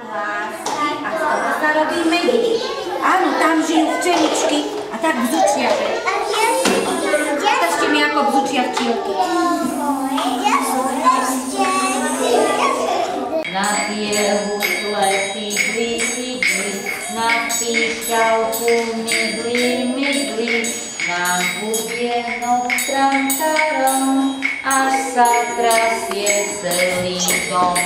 lásky a z toho sa robí medík. Áno, tam žijú včeličky a tak bzučia. Ukážte mi, ako bzučia včielky. Na biehu letí blíky, na píšťalku mydlí, na bubienok trancarom, až sa trasie celý dom.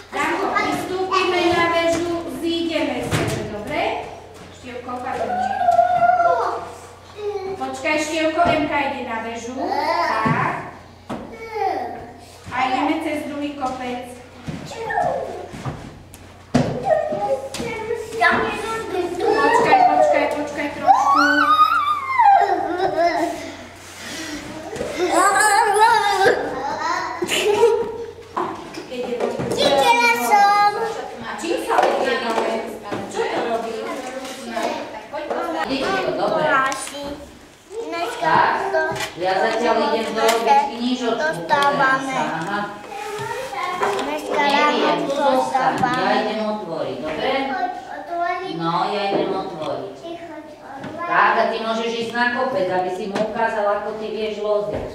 Danko, pristúpime na väžu, zídeme sa, dobre? Štievko, pardon, nie. Počkaj, Štievko, Emka ide na väžu. Tak. A ideme cez druhý kopec. Počkaj trošku. A čím sa odjedeme? Čo to robí? Idete, dobre. Tak, ja zatiaľ idem dorobiť knižočku. Dostávame. Neviem, tu zostaň, ja idem otvoriť, dobre? No, ja idem otvoriť. Tak, a ty môžeš ísť na kopec, aby si mu ukázal, ako ty vieš loziť.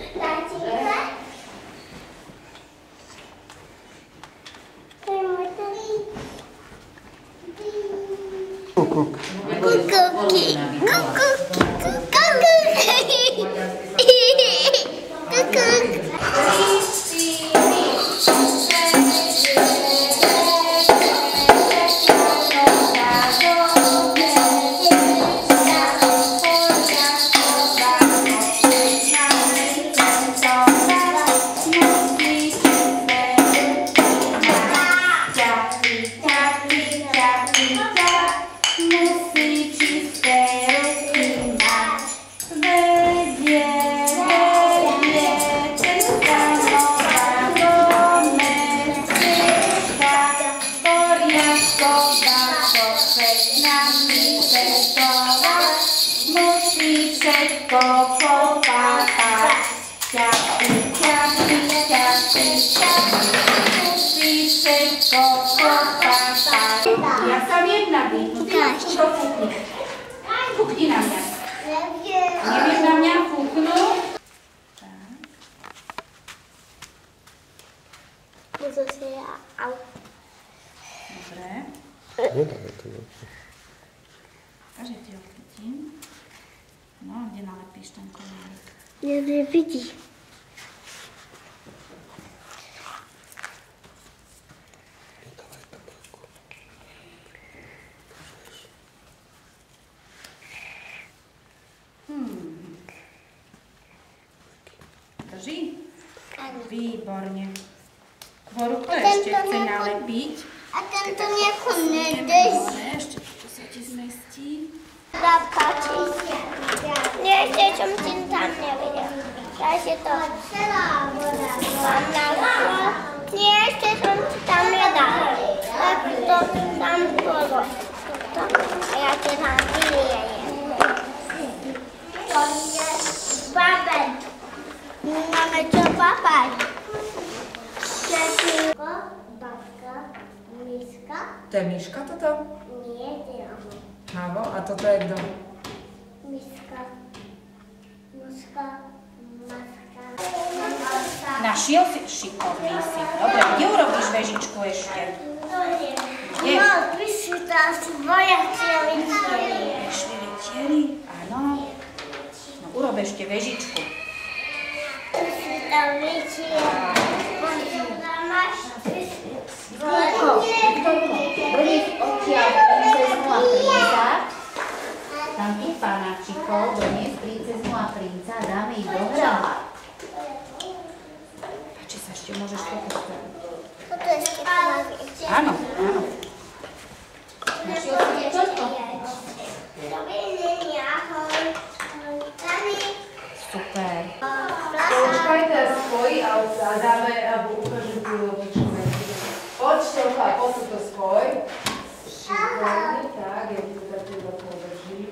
Ja som jedna byť, no ty máš to fúkni. Fúkni na mňa. Nevieš na mňa fúknuť? Dobre. A že ti ho chytím. No, kde nalepíš ten komárik? Nevidí. Drží? Výborne. Kvoru, kto ešte chce nalepiť? A tento nieko nedrží. Ešte to sa ti zmestí. Zapáči. Nie, ešte som si tam nevidel. Takže to mám našla. Nie, ešte som si tam nedal. Tak to tam bolo. A ja ti tam vyliejem. To je babet. Máme čo papať. Četinko, babka, miska. To je myška toto? Nie, to je Havo? A toto je kto? miska. Muska, maska. Našiel si šikovný si. Dobre, kde urobíš vežičku ešte? Kde? No, vyšli tam svoja rytieri. Vyšli rytieri? Áno. No, urob ešte vežičku. Vyšli tam rytieri. Tam máš Dones odtiaľ princeznu a princa. Tam tých panáčikov dones princeznu a princa, dáme ich do hrala. Páči sa, ešte môžeš pokúšať. toto je štepanak. Áno, áno. Našiel si niečočko? Dovidenia, ahoj. Tady. Super. Počkaj, teraz spojí a dáme, alebo ukážem tú lovičku. Poď, Števka, poď to spoj. Šikovne, tak, ja ti to tak teba podržím.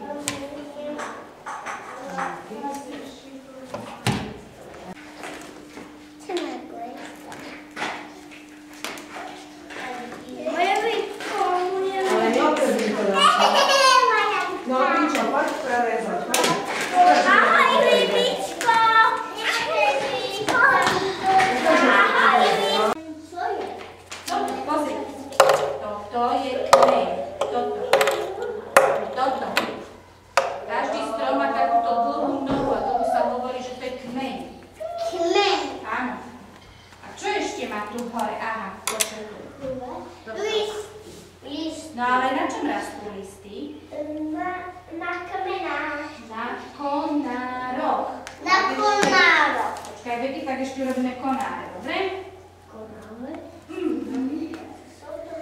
ešte robíme konáre, dobre? Konáre?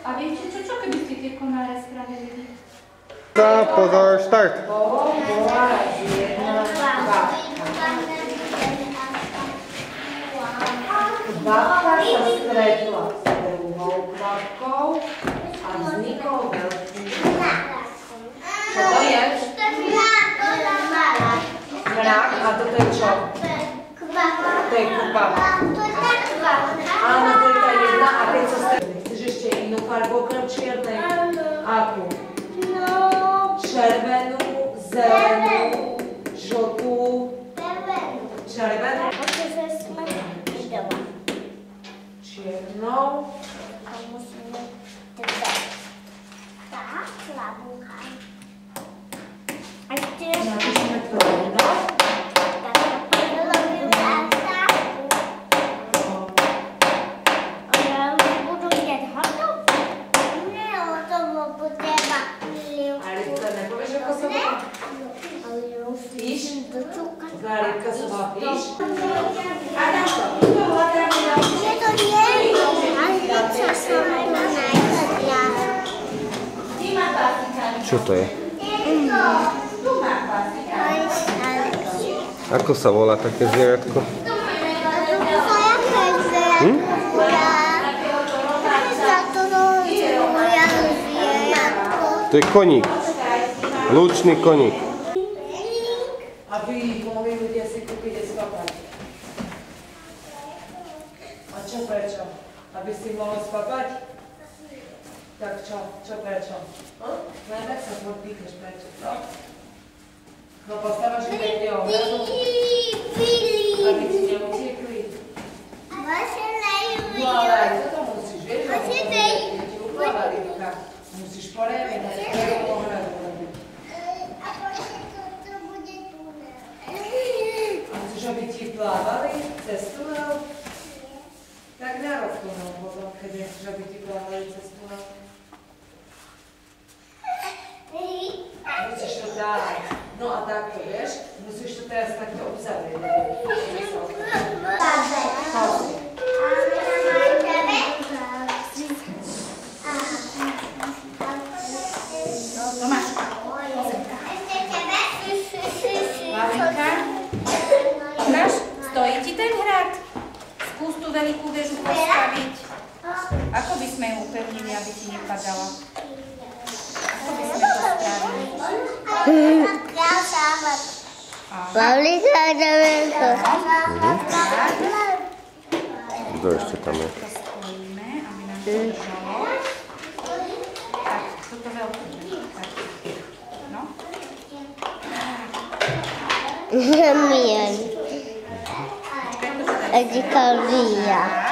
A viete čo, keby ste tie konáre spravili? Pozor, štart. Kvapka sa stretla s druhou kvapkou a vznikol veľký. Čo to je? Mrak. A toto je čo? To je kvapka. Áno, to je tá jedna. A keď sa stretli, chceš ešte inú farbu okrem čiernej? Akú? Červenú, zelenú, žltú. Červenú. Čiernou. Napíšeme to rovno. Galipka sa má píš. Čo to je? Ako sa volá také zvieratko? To je koník. Lúčný koník. Aby mohli ľudia si kúpiť a spapať. A čo prečo? Aby si mohol spapať? Tak čo? Čo prečo? No tak sa podpíkaš prečo, co? No postávaš ich pekne obrazu, aby ti neuciekli. No ale aj toto musíš, vieš, že ti upláva rybka. Musíš poremiť, aj ktorého ohradu robiť. Chceš, aby ti plávali cez tunel? Tak narob tunel potom, keď nechceš, aby ti plávali cez tunel. Musíš to dať. No a takto, vieš? Musíš to teraz takto uzavrieť. Tomáš. Lavenka. Tomáš, stojí ti ten hrad? Skús tú veľkú väžu postaviť. Ako by sme ju upevnili, aby ti nepadala? Ako by sme to spravili? Pavlíka, Davenko. Kto ešte tam je? To spojíme, aby nám to držalo. Tak, toto veľké. Tak. No. Mien. Edi Kalvia.